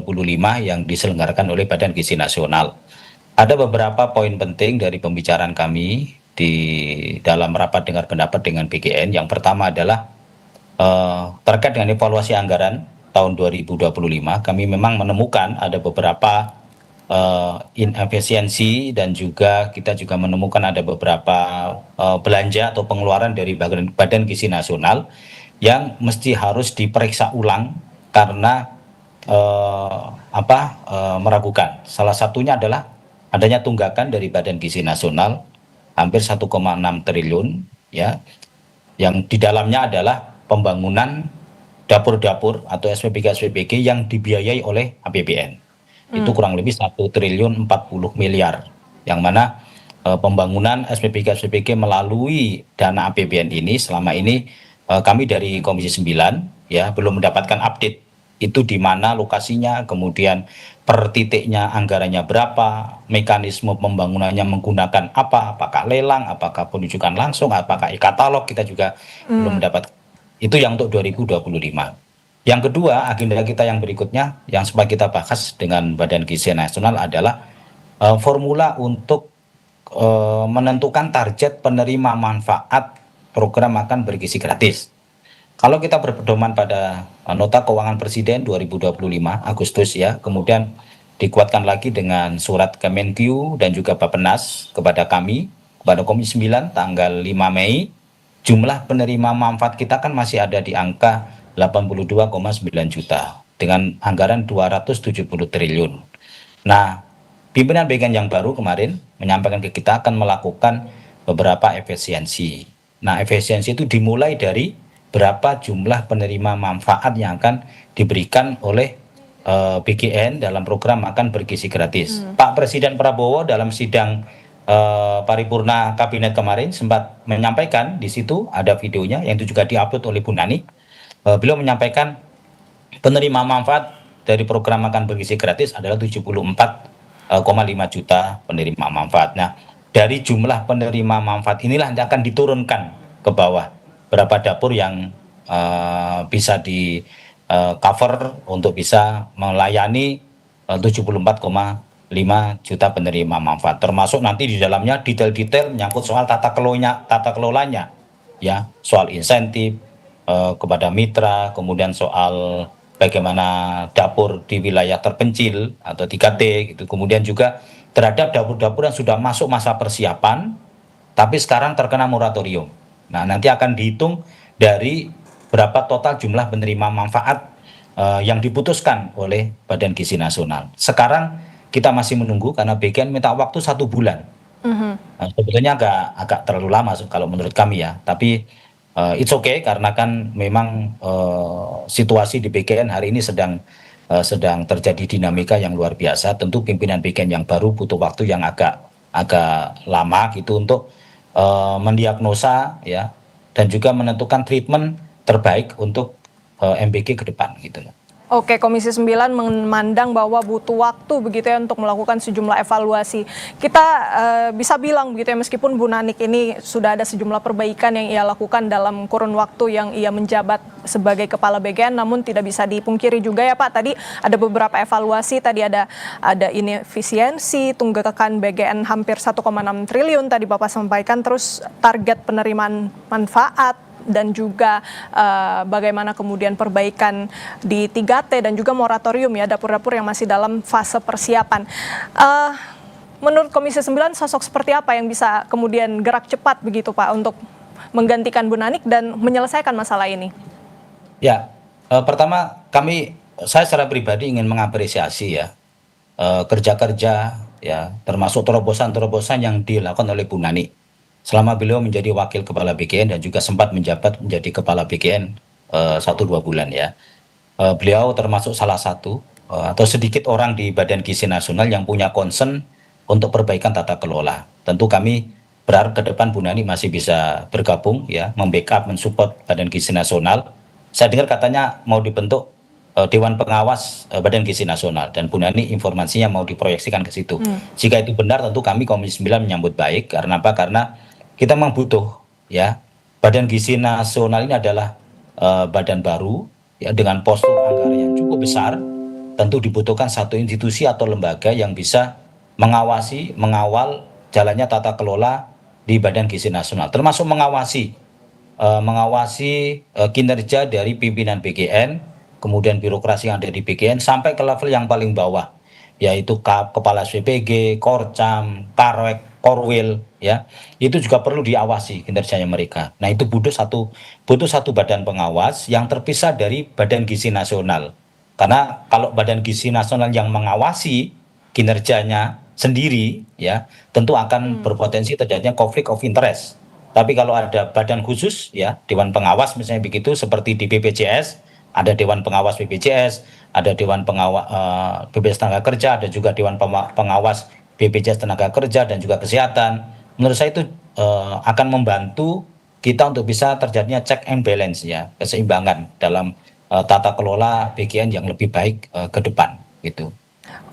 yang diselenggarakan oleh Badan Gizi Nasional. Ada beberapa poin penting dari pembicaraan kami di dalam rapat dengar pendapat dengan BGN. Yang pertama adalah terkait dengan evaluasi anggaran tahun 2025, kami memang menemukan ada beberapa inefisiensi, dan juga kita juga menemukan ada beberapa belanja atau pengeluaran dari Badan Gizi Nasional yang mesti harus diperiksa ulang karena meragukan. Salah satunya adalah adanya tunggakan dari Badan Gizi Nasional hampir 1,6 triliun ya, yang di dalamnya adalah pembangunan dapur-dapur atau SPBG yang dibiayai oleh APBN. Itu kurang lebih 1 triliun 40 miliar, yang mana pembangunan SPBG melalui dana APBN ini selama ini kami dari Komisi 9 ya belum mendapatkan update itu di mana lokasinya, kemudian per titiknya anggarannya berapa, mekanisme pembangunannya menggunakan apa, apakah lelang, apakah penunjukan langsung, apakah e-katalog, kita juga belum mendapat. Itu yang untuk 2025. Yang kedua, agenda kita yang berikutnya yang sempat kita bahas dengan Badan Gizi Nasional adalah formula untuk menentukan target penerima manfaat program makan bergizi gratis. Kalau kita berpedoman pada nota keuangan Presiden 2025 Agustus ya, kemudian dikuatkan lagi dengan surat Kemenkyu dan juga Bappenas kepada kami, kepada Komisi 9 tanggal 5 Mei, jumlah penerima manfaat kita kan masih ada di angka 82,9 juta dengan anggaran 270 triliun. Nah, pimpinan BGN yang baru kemarin menyampaikan ke kita akan melakukan beberapa efisiensi. Nah, efisiensi itu dimulai dari berapa jumlah penerima manfaat yang akan diberikan oleh BGN dalam program makan bergizi gratis. Pak Presiden Prabowo dalam sidang paripurna kabinet kemarin sempat menyampaikan, di situ ada videonya yang itu juga diupload oleh Bu Nani. Beliau menyampaikan penerima manfaat dari program makan bergizi gratis adalah 74,5 juta penerima manfaat. Nah, dari jumlah penerima manfaat inilah yang akan diturunkan ke bawah. Berapa dapur yang bisa di cover untuk bisa melayani 74,5 juta penerima manfaat. Termasuk nanti di dalamnya detail-detail menyangkut soal tata kelolanya, ya, soal insentif kepada mitra, kemudian soal bagaimana dapur di wilayah terpencil atau 3T gitu. Kemudian juga terhadap dapur-dapur yang sudah masuk masa persiapan tapi sekarang terkena moratorium. Nah, nanti akan dihitung dari berapa total jumlah penerima manfaat yang diputuskan oleh Badan Gizi Nasional. Sekarang kita masih menunggu karena BGN minta waktu 1 bulan. Nah, sebetulnya agak terlalu lama kalau menurut kami ya, tapi it's okay karena kan memang situasi di BGN hari ini sedang terjadi dinamika yang luar biasa. Tentu pimpinan BGN yang baru butuh waktu yang agak lama gitu untuk mendiagnosa ya dan juga menentukan treatment terbaik untuk MBG ke depan gitu. Oke, Komisi 9 memandang bahwa butuh waktu begitu ya untuk melakukan sejumlah evaluasi. Kita bisa bilang begitu ya, meskipun Bu Nanik ini sudah ada sejumlah perbaikan yang ia lakukan dalam kurun waktu yang ia menjabat sebagai Kepala BGN, namun tidak bisa dipungkiri juga ya Pak, tadi ada beberapa evaluasi, tadi ada inefisiensi, tunggakan BGN hampir 1,6 triliun tadi Bapak sampaikan, terus target penerimaan manfaat, dan juga bagaimana kemudian perbaikan di 3T dan juga moratorium ya, dapur-dapur yang masih dalam fase persiapan. Menurut Komisi 9 sosok seperti apa yang bisa kemudian gerak cepat begitu Pak untuk menggantikan Bu Nanik dan menyelesaikan masalah ini? Ya, pertama saya secara pribadi ingin mengapresiasi ya kerja-kerja ya termasuk terobosan-terobosan yang dilakukan oleh Bu Nani selama beliau menjadi wakil kepala BGN dan juga sempat menjabat menjadi kepala BGN 1-2 bulan ya. Beliau termasuk salah satu atau sedikit orang di Badan Gizi Nasional yang punya concern untuk perbaikan tata kelola. Tentu kami berharap ke depan Bu Nani masih bisa bergabung ya, membackup, mensupport Badan Gizi Nasional. Saya dengar katanya mau dibentuk Dewan Pengawas Badan Gizi Nasional dan Bu Nani informasinya mau diproyeksikan ke situ. Jika itu benar tentu kami Komisi 9 menyambut baik. Karena apa? Karena kita memang butuh ya, Badan Gizi Nasional ini adalah badan baru ya dengan postur anggaran yang cukup besar. Tentu dibutuhkan satu institusi atau lembaga yang bisa mengawal jalannya tata kelola di Badan Gizi Nasional, termasuk mengawasi kinerja dari pimpinan BGN, kemudian birokrasi yang ada di BGN sampai ke level yang paling bawah, yaitu Kepala SPPG, Korcam, Karwek, Korwil, ya, itu juga perlu diawasi kinerjanya mereka. Nah, itu butuh satu badan pengawas yang terpisah dari Badan Gizi Nasional. Karena kalau Badan Gizi Nasional yang mengawasi kinerjanya sendiri, ya, tentu akan berpotensi terjadinya konflik of interest. Tapi kalau ada badan khusus, ya, Dewan Pengawas misalnya begitu, seperti di BPJS, ada Dewan Pengawas BPJS, ada Dewan Pengawas BPJS Tenaga Kerja, ada juga Dewan Pengawas BPJS Tenaga Kerja dan juga Kesehatan. Menurut saya itu akan membantu kita untuk bisa terjadinya check and balance ya, keseimbangan dalam tata kelola BGN yang lebih baik ke depan gitu.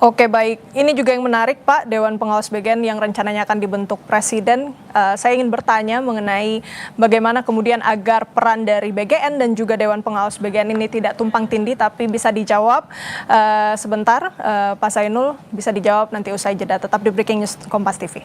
Oke, baik. Ini juga yang menarik Pak, Dewan Pengawas BGN yang rencananya akan dibentuk Presiden. Saya ingin bertanya mengenai bagaimana kemudian agar peran dari BGN dan juga Dewan Pengawas BGN ini tidak tumpang tindih, tapi bisa dijawab sebentar. Pak Zainul, bisa dijawab nanti usai jeda. Tetap di Breaking News Kompas TV.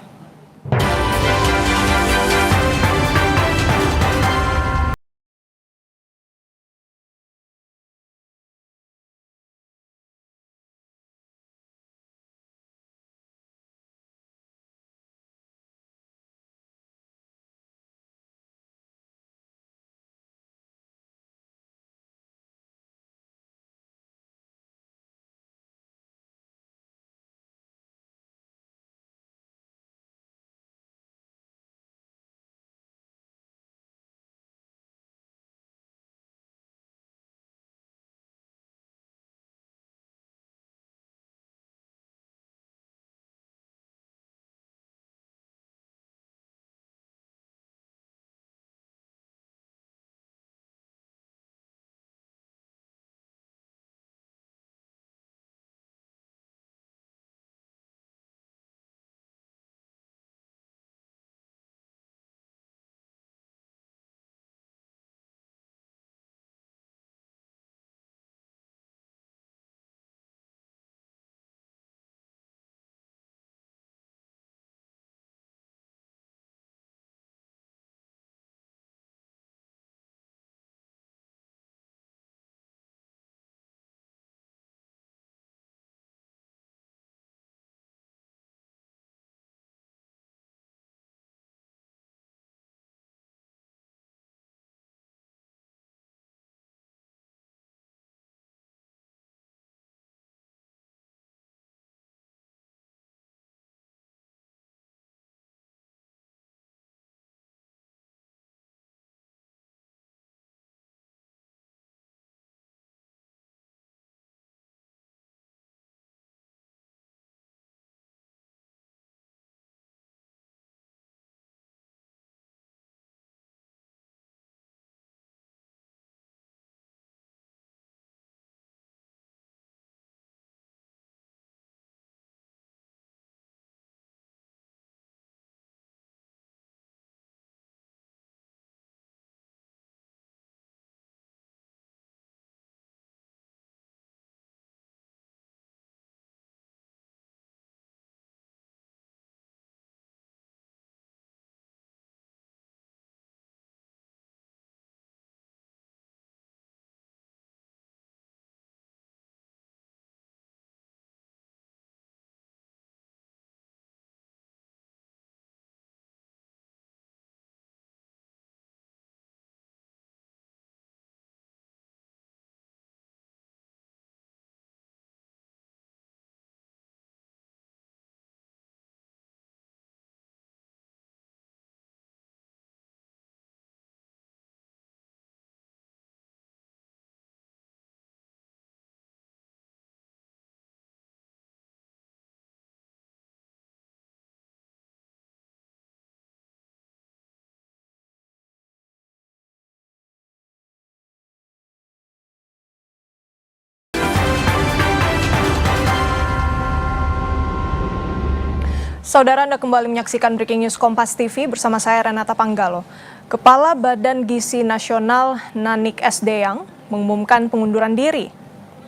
Saudara, Anda kembali menyaksikan Breaking News Kompas TV bersama saya Renata Panggalo. Kepala Badan Gizi Nasional Nanik Sdeyang mengumumkan pengunduran diri.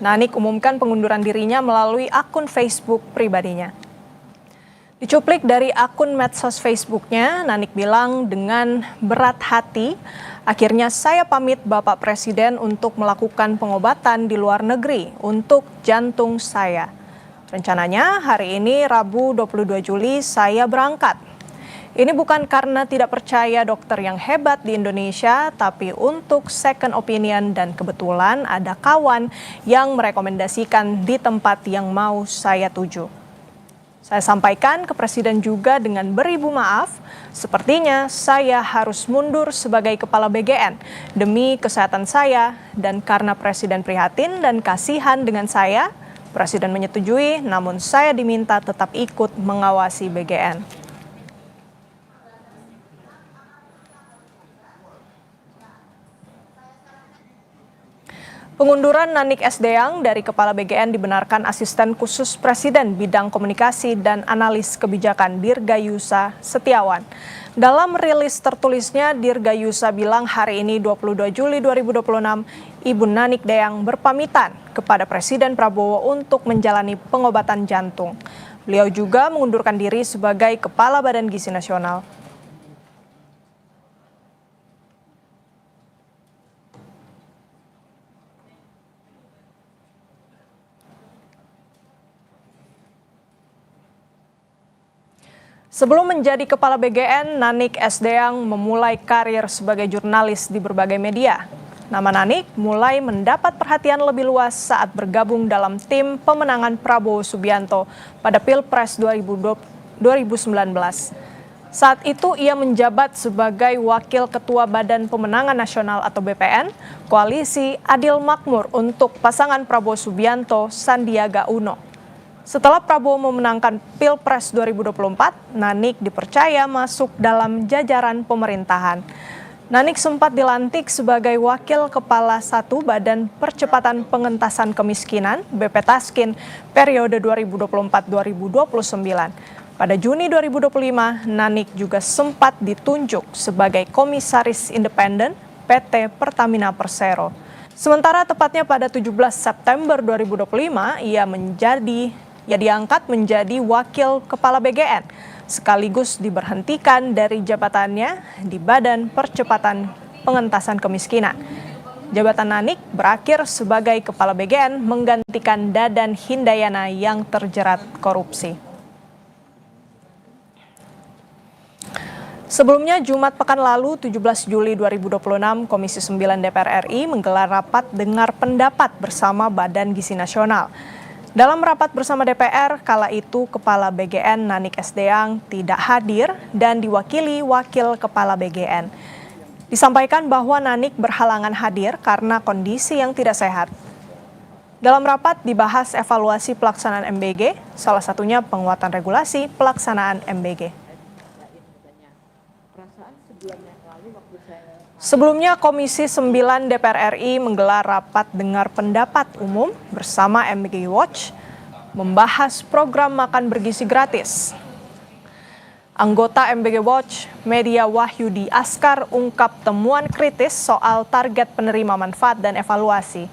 Nanik umumkan pengunduran dirinya melalui akun Facebook pribadinya. Dicuplik dari akun medsos Facebooknya, Nanik bilang dengan berat hati, akhirnya saya pamit Bapak Presiden untuk melakukan pengobatan di luar negeri untuk jantung saya. Rencananya hari ini Rabu 22 Juli saya berangkat. Ini bukan karena tidak percaya dokter yang hebat di Indonesia, tapi untuk second opinion dan kebetulan ada kawan yang merekomendasikan di tempat yang mau saya tuju. Saya sampaikan ke Presiden juga dengan beribu maaf, sepertinya saya harus mundur sebagai Kepala BGN demi kesehatan saya dan karena Presiden prihatin dan kasihan dengan saya, Presiden menyetujui, namun saya diminta tetap ikut mengawasi BGN. Pengunduran Nanik Sdeyang dari Kepala BGN dibenarkan Asisten Khusus Presiden Bidang Komunikasi dan Analis Kebijakan Dirgayusa Setiawan. Dalam rilis tertulisnya, Dirgayusa bilang hari ini 22 Juli 2026, Ibu Nanik Sdeyang berpamitan kepada Presiden Prabowo untuk menjalani pengobatan jantung. Beliau juga mengundurkan diri sebagai Kepala Badan Gizi Nasional. Sebelum menjadi Kepala BGN, Nanik Sdeyang memulai karir sebagai jurnalis di berbagai media. Nama Nanik mulai mendapat perhatian lebih luas saat bergabung dalam tim pemenangan Prabowo Subianto pada Pilpres 2019. Saat itu ia menjabat sebagai Wakil Ketua Badan Pemenangan Nasional atau BPN, Koalisi Adil Makmur untuk pasangan Prabowo Subianto Sandiaga Uno. Setelah Prabowo memenangkan Pilpres 2024, Nanik dipercaya masuk dalam jajaran pemerintahan. Nanik sempat dilantik sebagai Wakil Kepala 1 Badan Percepatan Pengentasan Kemiskinan (BPTASKIN) periode 2024-2029. Pada Juni 2025, Nanik juga sempat ditunjuk sebagai Komisaris Independen PT Pertamina Persero. Sementara tepatnya pada 17 September 2025, ia diangkat menjadi Wakil Kepala BGN, sekaligus diberhentikan dari jabatannya di Badan Percepatan Pengentasan Kemiskinan. Jabatan Nanik berakhir sebagai Kepala BGN menggantikan Dadan Hindayana yang terjerat korupsi. Sebelumnya, Jumat pekan lalu 17 Juli 2026, Komisi 9 DPR RI menggelar rapat dengar pendapat bersama Badan Gizi Nasional. Dalam rapat bersama DPR, kala itu Kepala BGN Nanik Sdeyang tidak hadir dan diwakili Wakil Kepala BGN. Disampaikan bahwa Nanik berhalangan hadir karena kondisi yang tidak sehat. Dalam rapat dibahas evaluasi pelaksanaan MBG, salah satunya penguatan regulasi pelaksanaan MBG. Sebelumnya, Komisi 9 DPR RI menggelar rapat dengar pendapat umum bersama MBG Watch membahas program makan bergizi gratis. Anggota MBG Watch, Media Wahyudi Askar, ungkap temuan kritis soal target penerima manfaat dan evaluasi.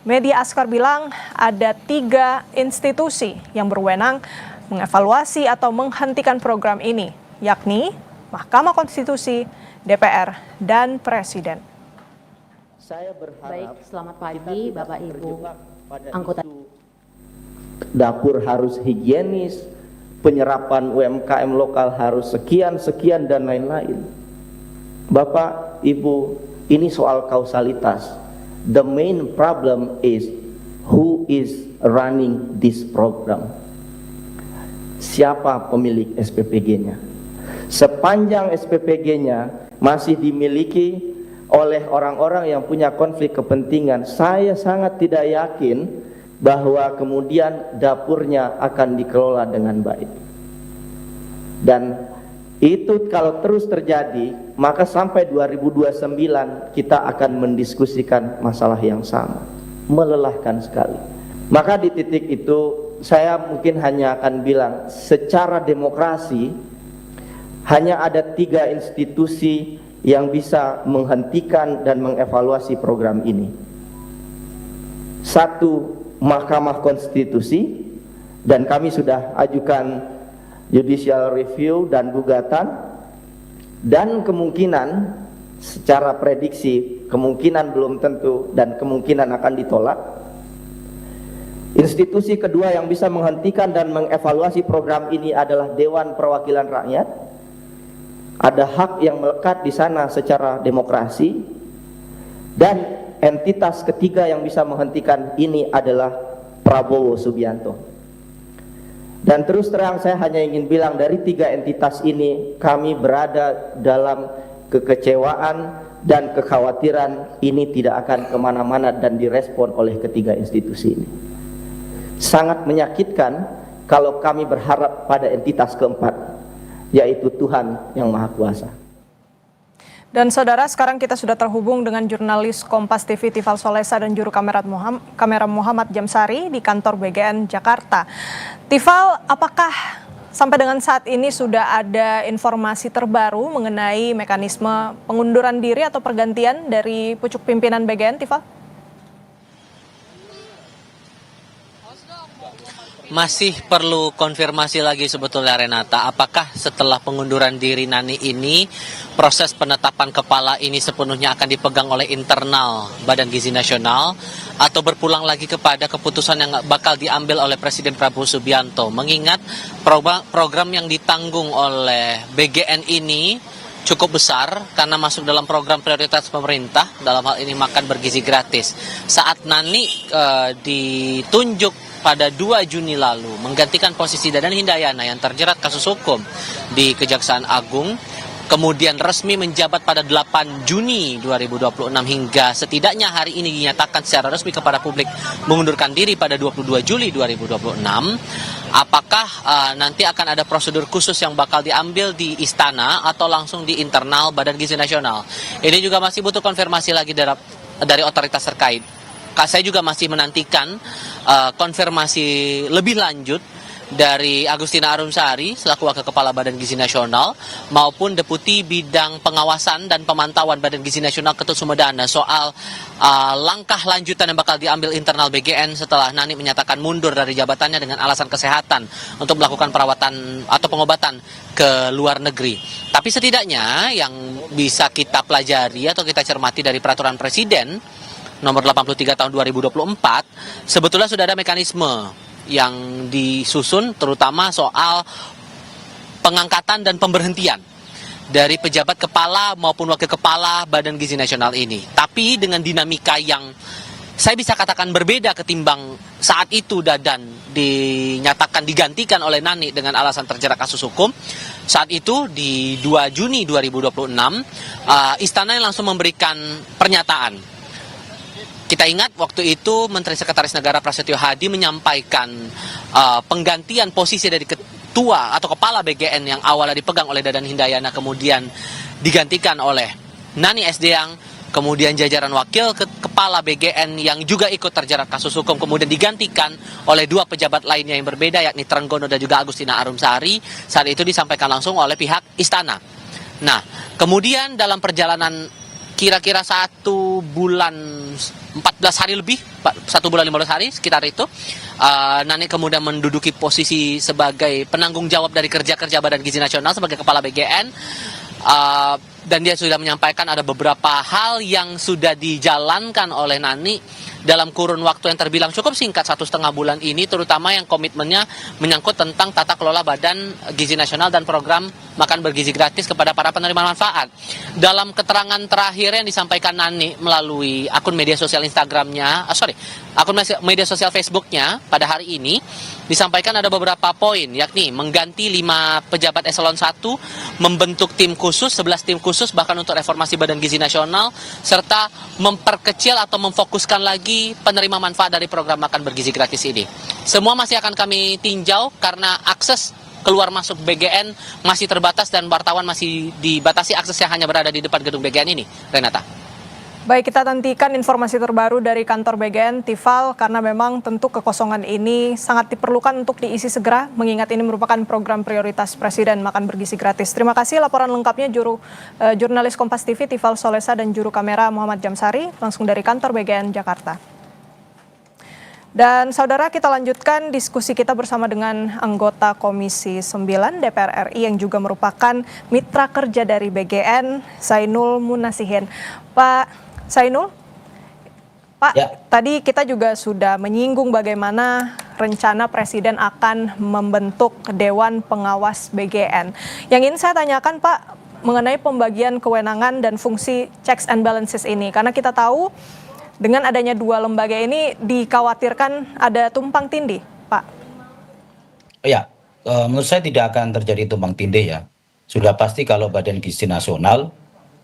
Media Askar bilang ada 3 institusi yang berwenang mengevaluasi atau menghentikan program ini, yakni Mahkamah Konstitusi, DPR, dan Presiden. Saya berharap. Baik, selamat pagi Bapak Ibu anggota. Dapur harus higienis, penyerapan UMKM lokal harus sekian dan lain-lain. Bapak, Ibu, ini soal kausalitas. The main problem is who is running this program. Siapa pemilik SPPG-nya? Sepanjang SPPG-nya masih dimiliki oleh orang-orang yang punya konflik kepentingan, saya sangat tidak yakin bahwa kemudian dapurnya akan dikelola dengan baik. Dan itu kalau terus terjadi, maka sampai 2029 kita akan mendiskusikan masalah yang sama. Melelahkan sekali. Maka di titik itu saya mungkin hanya akan bilang secara demokrasi hanya ada 3 institusi yang bisa menghentikan dan mengevaluasi program ini. 1, Mahkamah Konstitusi, dan kami sudah ajukan judicial review dan gugatan, dan kemungkinan secara prediksi kemungkinan belum tentu dan kemungkinan akan ditolak. Institusi kedua yang bisa menghentikan dan mengevaluasi program ini adalah Dewan Perwakilan Rakyat. Ada hak yang melekat di sana secara demokrasi. Dan entitas ketiga yang bisa menghentikan ini adalah Prabowo Subianto. Dan terus terang saya hanya ingin bilang dari 3 entitas ini kami berada dalam kekecewaan dan kekhawatiran ini tidak akan kemana-mana dan direspon oleh ketiga institusi ini. Sangat menyakitkan kalau kami berharap pada entitas keempat, yaitu Tuhan yang Maha Kuasa. Dan saudara, sekarang kita sudah terhubung dengan jurnalis Kompas TV Tifal Solesa dan juru kamera Muhammad Jamsari di kantor BGN Jakarta. Tifal, apakah sampai dengan saat ini sudah ada informasi terbaru mengenai mekanisme pengunduran diri atau pergantian dari pucuk pimpinan BGN, Tifal? Masih perlu konfirmasi lagi sebetulnya, Renata, apakah setelah pengunduran diri Nani ini proses penetapan kepala ini sepenuhnya akan dipegang oleh internal Badan Gizi Nasional atau berpulang lagi kepada keputusan yang bakal diambil oleh Presiden Prabowo Subianto, mengingat program yang ditanggung oleh BGN ini cukup besar karena masuk dalam program prioritas pemerintah, dalam hal ini makan bergizi gratis. Saat Nani ditunjuk pada 2 Juni lalu menggantikan posisi Dadan Hindayana yang terjerat kasus hukum di Kejaksaan Agung, kemudian resmi menjabat pada 8 Juni 2026 hingga setidaknya hari ini dinyatakan secara resmi kepada publik mengundurkan diri pada 22 Juli 2026. Apakah nanti akan ada prosedur khusus yang bakal diambil di istana atau langsung di internal Badan Gizi Nasional? Ini juga masih butuh konfirmasi lagi dari otoritas terkait. Saya juga masih menantikan konfirmasi lebih lanjut dari Agustina Arumsari selaku Wakil Kepala Badan Gizi Nasional maupun Deputi Bidang Pengawasan dan Pemantauan Badan Gizi Nasional Ketut Sumedana soal langkah lanjutan yang bakal diambil internal BGN setelah Nani menyatakan mundur dari jabatannya dengan alasan kesehatan untuk melakukan perawatan atau pengobatan ke luar negeri. Tapi setidaknya yang bisa kita pelajari atau kita cermati dari peraturan Presiden nomor 83 tahun 2024, sebetulnya sudah ada mekanisme yang disusun terutama soal pengangkatan dan pemberhentian dari pejabat kepala maupun wakil kepala Badan Gizi Nasional ini. Tapi dengan dinamika yang saya bisa katakan berbeda ketimbang saat itu Dadan dinyatakan digantikan oleh Nani dengan alasan terjerat kasus hukum. Saat itu di 2 Juni 2026, istana yang langsung memberikan pernyataan. Kita ingat waktu itu Menteri Sekretaris Negara Prasetyo Hadi menyampaikan penggantian posisi dari ketua atau kepala BGN yang awalnya dipegang oleh Dadan Hindayana kemudian digantikan oleh Nani Sdang, kemudian jajaran wakil kepala BGN yang juga ikut terjerat kasus hukum kemudian digantikan oleh 2 pejabat lainnya yang berbeda yakni Trenggono dan juga Agustina Arumsari. Saat itu disampaikan langsung oleh pihak istana. Nah, kemudian dalam perjalanan kira-kira 1 bulan 14 hari lebih, 1 bulan 15 hari sekitar itu, Nani kemudian menduduki posisi sebagai penanggung jawab dari kerja-kerja Badan Gizi Nasional sebagai kepala BGN, dan dia sudah menyampaikan ada beberapa hal yang sudah dijalankan oleh Nani dalam kurun waktu yang terbilang cukup singkat 1,5 bulan ini, terutama yang komitmennya menyangkut tentang tata kelola Badan Gizi Nasional dan program makan bergizi gratis kepada para penerima manfaat. Dalam keterangan terakhir yang disampaikan Nani melalui akun media sosial akun media sosial Facebooknya pada hari ini, disampaikan ada beberapa poin, yakni mengganti 5 pejabat eselon 1, membentuk tim khusus, 11 tim khusus bahkan untuk reformasi Badan Gizi Nasional, serta memperkecil atau memfokuskan lagi penerima manfaat dari program makan bergizi gratis ini. Semua masih akan kami tinjau karena akses keluar masuk BGN masih terbatas dan wartawan masih dibatasi aksesnya hanya berada di depan gedung BGN ini, Renata. Baik, kita nantikan informasi terbaru dari kantor BGN, Tifal, karena memang tentu kekosongan ini sangat diperlukan untuk diisi segera, mengingat ini merupakan program prioritas Presiden makan bergizi gratis. Terima kasih laporan lengkapnya jurnalis Kompas TV, Tifal Solesa, dan juru kamera Muhammad Jamsari, langsung dari kantor BGN Jakarta. Dan saudara, kita lanjutkan diskusi kita bersama dengan anggota Komisi 9 DPR RI yang juga merupakan mitra kerja dari BGN, Zainul Munasihin. Pak Zainul, Pak, Ya. tadi kita juga sudah menyinggung bagaimana rencana Presiden akan membentuk Dewan Pengawas BGN. Yang ingin saya tanyakan, Pak, mengenai pembagian kewenangan dan fungsi checks and balances ini. Karena kita tahu dengan adanya dua lembaga ini dikhawatirkan ada tumpang tindih, Pak. Ya, menurut saya tidak akan terjadi tumpang tindih ya. Sudah pasti kalau Badan Gizi Nasional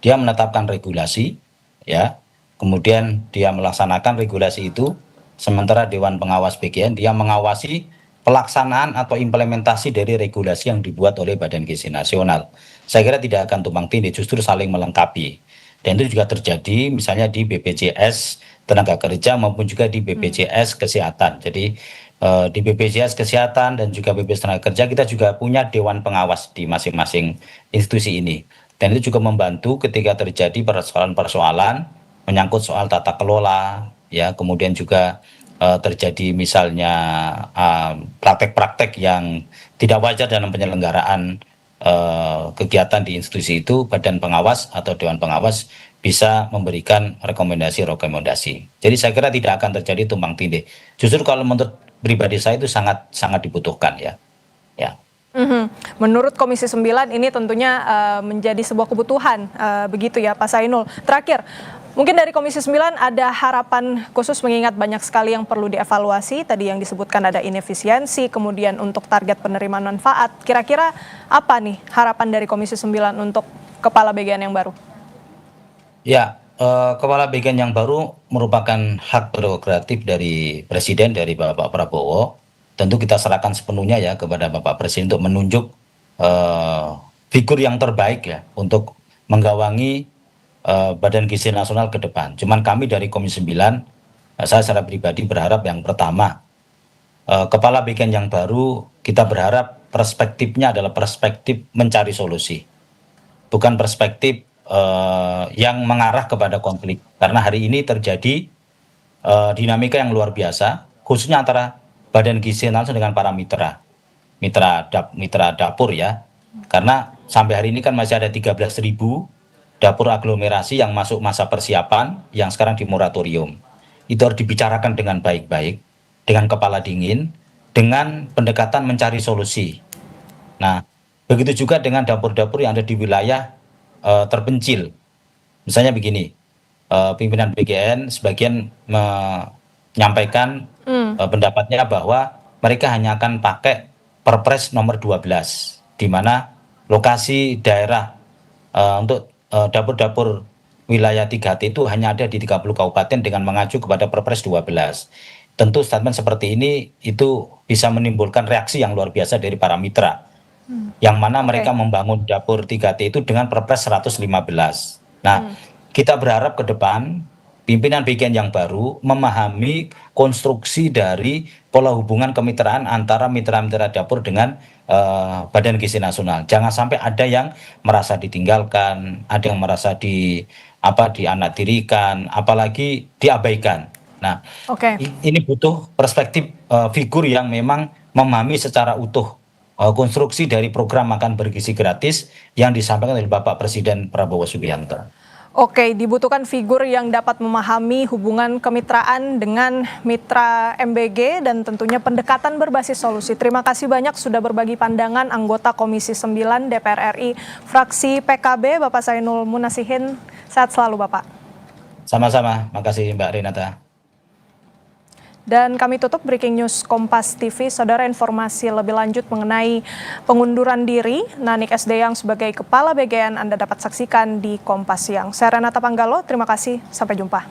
dia menetapkan regulasi, ya, kemudian dia melaksanakan regulasi itu, sementara Dewan Pengawas BGN dia mengawasi pelaksanaan atau implementasi dari regulasi yang dibuat oleh Badan Gizi Nasional. Saya kira tidak akan tumpang tindih, justru saling melengkapi. Dan itu juga terjadi misalnya di BPJS Tenaga Kerja maupun juga di BPJS Kesehatan. Jadi di BPJS Kesehatan dan juga BPJS Tenaga Kerja kita juga punya Dewan Pengawas di masing-masing institusi ini. Dan itu juga membantu ketika terjadi persoalan-persoalan menyangkut soal tata kelola, ya, kemudian juga terjadi misalnya praktek-praktek yang tidak wajar dalam penyelenggaraan kegiatan di institusi itu, Badan Pengawas atau Dewan Pengawas bisa memberikan rekomendasi-rekomendasi. Jadi saya kira tidak akan terjadi tumpang tindih. Justru kalau menurut pribadi saya itu sangat dibutuhkan ya. Ya. Menurut Komisi 9 ini tentunya menjadi sebuah kebutuhan, begitu ya Pak Zainul. Terakhir, mungkin dari Komisi 9 ada harapan khusus mengingat banyak sekali yang perlu dievaluasi. Tadi yang disebutkan ada inefisiensi, kemudian untuk target penerimaan manfaat. Kira-kira apa nih harapan dari Komisi 9 untuk Kepala BGN yang baru? Ya, Kepala BGN yang baru merupakan hak prerogatif dari Presiden, dari Bapak Prabowo. Tentu kita serahkan sepenuhnya ya kepada Bapak Presiden untuk menunjuk figur yang terbaik ya untuk menggawangi Badan Gizi Nasional ke depan. Cuman kami dari Komisi 9, saya secara pribadi berharap yang pertama, Kepala BGN yang baru kita berharap perspektifnya adalah perspektif mencari solusi. Bukan perspektif yang mengarah kepada konflik. Karena hari ini terjadi dinamika yang luar biasa, khususnya antara Badan Gizi Nasional dengan para mitra dapur ya. Karena sampai hari ini kan masih ada 13.000 dapur aglomerasi yang masuk masa persiapan yang sekarang di moratorium. Itu harus dibicarakan dengan baik-baik, dengan kepala dingin, dengan pendekatan mencari solusi. Nah, begitu juga dengan dapur-dapur yang ada di wilayah terpencil. Misalnya begini, pimpinan BGN sebagian menyampaikan pendapatnya bahwa mereka hanya akan pakai Perpres nomor 12, di mana lokasi daerah untuk dapur-dapur wilayah 3T itu hanya ada di 30 kabupaten dengan mengacu kepada Perpres 12. Tentu statement seperti ini itu bisa menimbulkan reaksi yang luar biasa dari para mitra. Yang mana mereka membangun dapur 3T itu dengan Perpres 115. Nah, kita berharap ke depan pimpinan BGN yang baru memahami konstruksi dari pola hubungan kemitraan antara mitra-mitra dapur dengan Badan Gizi Nasional. Jangan sampai ada yang merasa ditinggalkan, ada yang merasa dianaktirikan, apalagi diabaikan. Nah, ini butuh perspektif figur yang memang memahami secara utuh konstruksi dari program makan bergizi gratis yang disampaikan oleh Bapak Presiden Prabowo Subianto. Oke, dibutuhkan figur yang dapat memahami hubungan kemitraan dengan mitra MBG dan tentunya pendekatan berbasis solusi. Terima kasih banyak sudah berbagi pandangan anggota Komisi 9 DPR RI fraksi PKB Bapak Zainul Munasihin. Sehat selalu Bapak. Sama-sama, makasih Mbak Renata. Dan kami tutup Breaking News Kompas TV. Saudara, informasi lebih lanjut mengenai pengunduran diri Nanik Sdeyang sebagai Kepala BGN Anda dapat saksikan di Kompas Siang. Saya Renata Panggalo, terima kasih. Sampai jumpa.